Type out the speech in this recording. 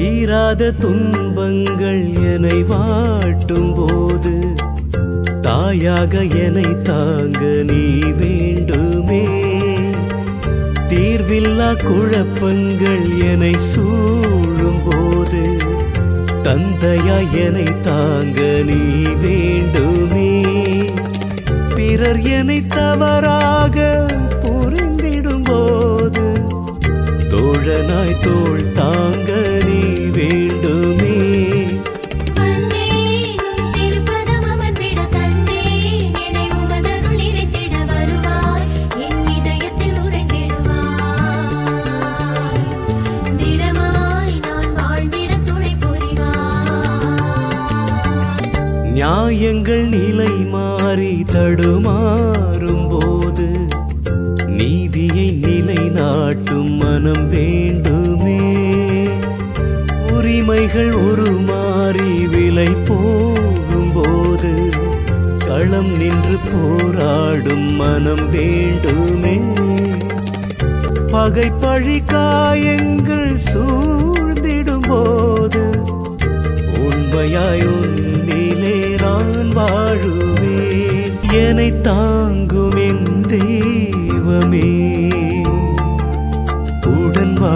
தீராத துன்பங்கள் என்னை வாட்டும் போது தாயாக என்னை தாங்க நீ வேண்டுமே. தீர்வில்லா குழப்பங்கள் என்னை சூழும் போது தந்தையா என்னை தாங்க நீ வேண்டுமே. பிறர் என்னை தவறாக புரிந்திடும் போது தோழனாய் தோள் தாங்க நீ வேண்டுமே. நியாயங்கள் நிலை மாறி தடுமாறும் போது நீதியை நிலைநாட்டும் மனம் வேண்டுமே. உரிமைகள் உருமாறி விலை போகும் போது களம் நின்று போராடும் மனம் வேண்டுமே. பகை பழி காயங்கள் சூழ்ந்திடும் போது உண்மையாய் உன்னிலே நான் வாழுவேன். என்னை தாங்கும் என் தெய்வமே உடன் வா.